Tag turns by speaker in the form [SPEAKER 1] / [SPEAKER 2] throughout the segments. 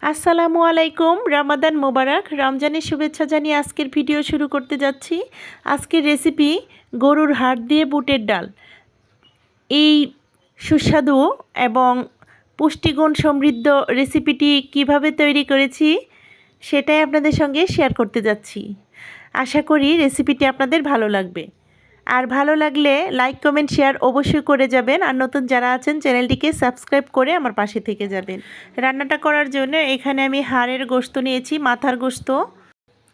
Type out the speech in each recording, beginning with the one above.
[SPEAKER 1] আসসালামু আলাইকুম, রমাদান মোবারক। রমজানের শুভেচ্ছা জানিয়ে আজকের ভিডিও শুরু করতে যাচ্ছি। আজকের রেসিপি গরুর হাড় দিয়ে বুটের ডাল। এই সুস্বাদু এবং পুষ্টিগুণ সমৃদ্ধ রেসিপিটি কিভাবে তৈরি করেছি সেটাই আপনাদের সঙ্গে শেয়ার করতে যাচ্ছি। আশা করি রেসিপিটি আপনাদের ভালো লাগবে। আর ভালো লাগলে লাইক কমেন্ট শেয়ার অবশ্যই করে যাবেন। আর নতুন যারা আছেন চ্যানেলটিকে সাবস্ক্রাইব করে আমার পাশে থেকে যাবেন। রান্নাটা করার জন্য এখানে আমি হাড়ের গোশত নিয়েছি, মাথার গোশত,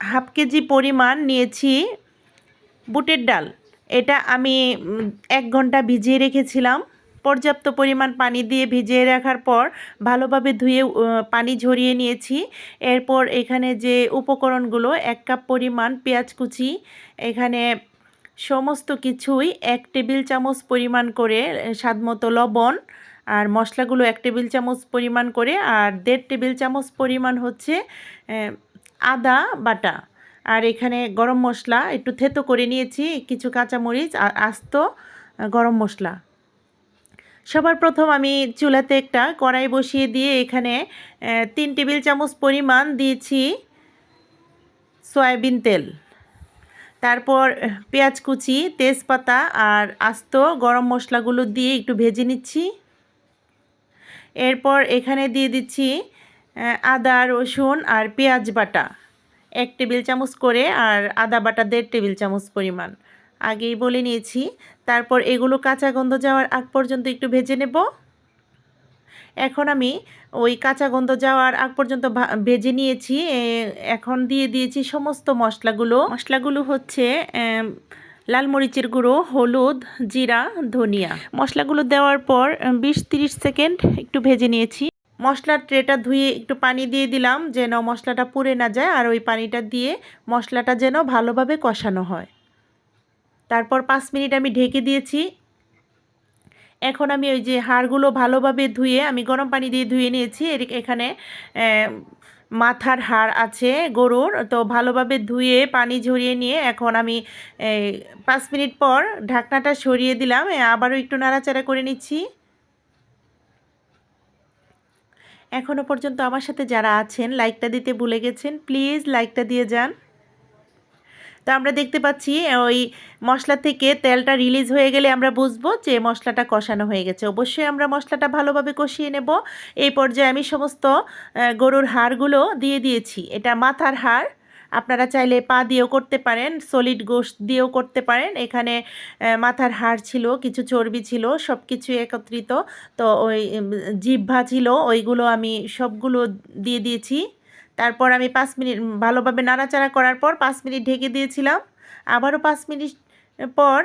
[SPEAKER 1] হাফ কেজি পরিমাণ নিয়েছি বুটের ডাল। এটা আমি 1 ঘন্টা ভিজিয়ে রেখেছিলাম। পর্যাপ্ত পরিমাণ পানি দিয়ে ভিজিয়ে রাখার পর ভালোভাবে ধুয়ে পানি ঝরিয়ে নিয়েছি। এরপর এখানে যে উপকরণগুলো, 1 কাপ পরিমাণ পেঁয়াজ কুচি, এখানে সমস্ত কিছুই 1 টেবিল চামচ পরিমাণ করে, স্বাদমতো লবণ, আর মশলাগুলো 1 টেবিল চামচ পরিমাণ করে, আর 1.5 টেবিল চামচ পরিমাণ হচ্ছে আদা বাটা। আর এখানে গরম মশলা একটু থেতো করে নিয়েছি, কিছু কাঁচামরিচ আর আস্ত গরম মশলা। সবার প্রথম আমি চুলাতে একটা কড়াই বসিয়ে দিয়ে এখানে 3 টেবিল চামচ পরিমাণ দিয়েছি সয়াবিন তেল। তারপর পেঁয়াজ কুচি, তেজপাতা আর আস্ত গরম মশলাগুলো দিয়ে একটু ভেজে নিচ্ছি। এরপর এখানে দিয়ে দিচ্ছি আদা, রসুন আর পেঁয়াজ বাটা 1 টেবিল চামচ করে, আর আদা বাটা 1.5 টেবিল চামচ পরিমাণ, আগেই বলে নিয়েছি। তারপর এগুলো কাঁচা গন্ধ যাওয়ার আগ পর্যন্ত একটু ভেজে নেব। এখন আমি ওই কাঁচা গন্ধ যাওয়ার আগ পর্যন্ত ভেজে নিয়েছি। এখন দিয়ে দিয়েছি সমস্ত মশলাগুলো হচ্ছে লাল মরিচের গুঁড়ো, হলুদ, জিরা, ধনিয়া। মশলাগুলো দেওয়ার পর 20-30 সেকেন্ড একটু ভেজে নিয়েছি। মশলার ট্রেটা ধুয়ে একটু পানি দিয়ে দিলাম যেন মশলাটা পুড়ে না যায়, আর ওই পানিটা দিয়ে মশলাটা যেন ভালোভাবে কষানো হয়। তারপর 5 মিনিট আমি ঢেকে দিয়েছি। এখন আমি ওই যে হাড়গুলো ভালোভাবে ধুয়ে আমি গরম পানি দিয়ে ধুয়ে নিয়েছি। এখানে মাথার হাড় আছে গরুর, তো ভালোভাবে ধুয়ে পানি ঝরিয়ে নিয়ে এখন আমি 5 মিনিট পর ঢাকনাটা সরিয়ে দিলাম। আবারও একটু নাড়াচাড়া করে নিচ্ছি। এখনও পর্যন্ত আমার সাথে যারা আছেন লাইকটা দিতে ভুলে গেছেন, প্লিজ লাইকটা দিয়ে যান। তো আমরা দেখতে পাচ্ছি ওই মশলা থেকে তেলটা রিলিজ হয়ে গেলে আমরা বুঝবো যে মশলাটা কষানো হয়ে গেছে। অবশ্যই আমরা মশলাটা ভালোভাবে কষিয়ে নেব। এই পর্যায়ে আমি সমস্ত গরুর হাড়গুলো দিয়ে দিয়েছি। এটা মাথার হাড়, আপনারা চাইলে পা দিয়েও করতে পারেন, সলিড গোশত দিয়েও করতে পারেন। এখানে মাথার হাড় ছিল, কিছু চর্বি ছিল, সব কিছু একত্রিত। তো ওই জিহ্বা ছিল, ওইগুলো আমি সবগুলো দিয়ে দিয়েছি। তারপর আমি 5 মিনিট ভালোভাবে নাড়াচাড়া করার পর 5 মিনিট ঢেকে দিয়েছিলাম। আবারও 5 মিনিট পর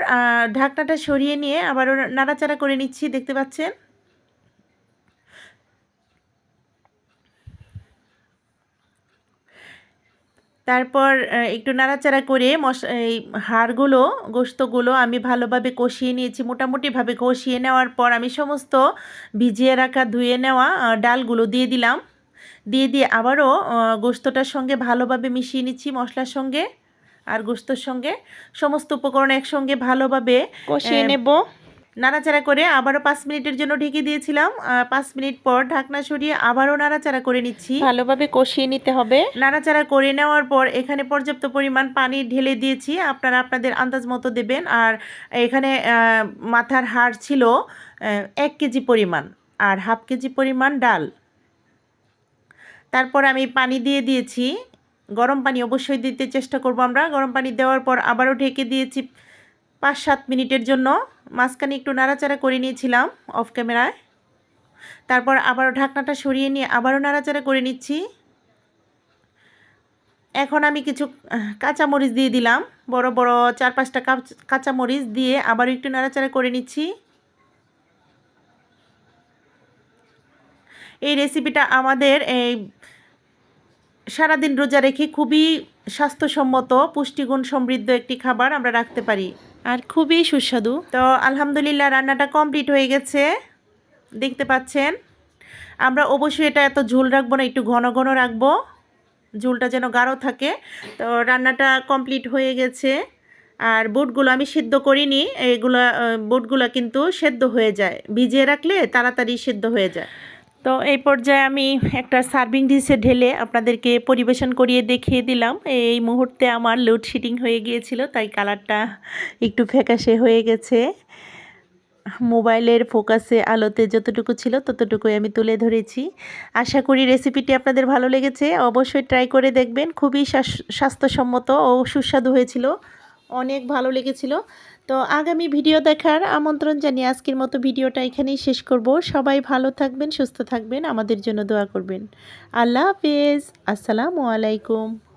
[SPEAKER 1] ঢাকনাটা সরিয়ে নিয়ে আবারও নাড়াচাড়া করে নিচ্ছি, দেখতে পাচ্ছেন। তারপর একটু নাড়াচাড়া করে এই হাড়গুলো, গোশতগুলো আমি ভালোভাবে কষিয়ে নিয়েছি। মোটামুটিভাবে কষিয়ে নেওয়ার পর আমি সমস্ত ভিজিয়ে রাখা ধুয়ে নেওয়া ডালগুলো দিয়ে দিলাম। দিয়ে আবারও গোশতটার সঙ্গে ভালোভাবে মিশিয়ে নিচ্ছি, মশলার সঙ্গে আর গোশতর সঙ্গে সমস্ত উপকরণ একসঙ্গে ভালোভাবে কষিয়ে নেব। নাড়াচাড়া করে আবারও 5 মিনিটের জন্য ঢেকে দিয়েছিলাম। 5 মিনিট পর ঢাকনা সরিয়ে আবারও নাড়াচাড়া করে নিচ্ছি, ভালোভাবে কষিয়ে নিতে হবে। নাড়াচাড়া করে নেওয়ার পর এখানে পর্যাপ্ত পরিমাণ পানি ঢেলে দিয়েছি, আপনারা আপনাদের আন্দাজ মতো দেবেন। আর এখানে মাথার হাড় ছিল 1 কেজি পরিমাণ, আর হাফ কেজি পরিমাণ ডাল। তারপর আমি পানি দিয়ে দিয়েছি, গরম পানি অবশ্যই দিতে চেষ্টা করব আমরা। গরম পানি দেওয়ার পর আবারও ঢেকে দিয়েছি 5-7 মিনিটের জন্য। মাঝখানে একটু নাড়াচাড়া করে নিয়েছিলাম অফ ক্যামেরায়। তারপর আবারও ঢাকনাটা সরিয়ে নিয়ে আবারও নাড়াচাড়া করে নিচ্ছি। এখন আমি কিছু কাঁচামরিচ দিয়ে দিলাম, বড় বড় 4-5টা কাঁচামরিচ দিয়ে আবারও একটু নাড়াচাড়া করে নিচ্ছি। এই রেসিপিটা আমাদের এই সারাদিন রোজা রেখে খুবই স্বাস্থ্যসম্মত, পুষ্টিগুণ সমৃদ্ধ একটি খাবার আমরা রাখতে পারি, আর খুবই সুস্বাদু। তো আলহামদুলিল্লাহ রান্নাটা কমপ্লিট হয়ে গেছে, দেখতে পাচ্ছেন। আমরা অবশ্যই এটা এত ঝোল রাখবো না, একটু ঘন ঘন রাখবো, ঝোলটা যেন গাঢ় থাকে। তো রান্নাটা কমপ্লিট হয়ে গেছে। আর বুটগুলো আমি সিদ্ধ করিনি, বুটগুলো কিন্তু সেদ্ধ হয়ে যায়, ভিজিয়ে রাখলে তাড়াতাড়ি সেদ্ধ হয়ে যায়। তো এই পর্যায়ে আমি একটা সার্ভিং ডিশে ঢেলে আপনাদেরকে পরিবেশন করিয়ে দেখিয়ে দিলাম। এই মুহূর্তে আমার লোডশেডিং হয়ে গিয়েছিল, তাই কালারটা একটু ফ্যাকাশে হয়ে গেছে। মোবাইলের ফোকাসে আলোতে যতটুকু ছিল ততটুকুই আমি তুলে ধরেছি। আশা করি রেসিপিটি আপনাদের ভালো লেগেছে। অবশ্যই ট্রাই করে দেখবেন। খুবই স্বাস্থ্যসম্মত ও সুস্বাদু হয়েছিল, অনেক ভালো লেগেছিল। তো আগামী ভিডিও দেখার আমন্ত্রণ জানিয়ে আজকের মতো ভিডিওটা এখানেই শেষ করব। সবাই ভালো থাকবেন, সুস্থ থাকবেন, আমাদের জন্য দোয়া করবেন। আল্লাহ হাফেজ, আসসালামু আলাইকুম।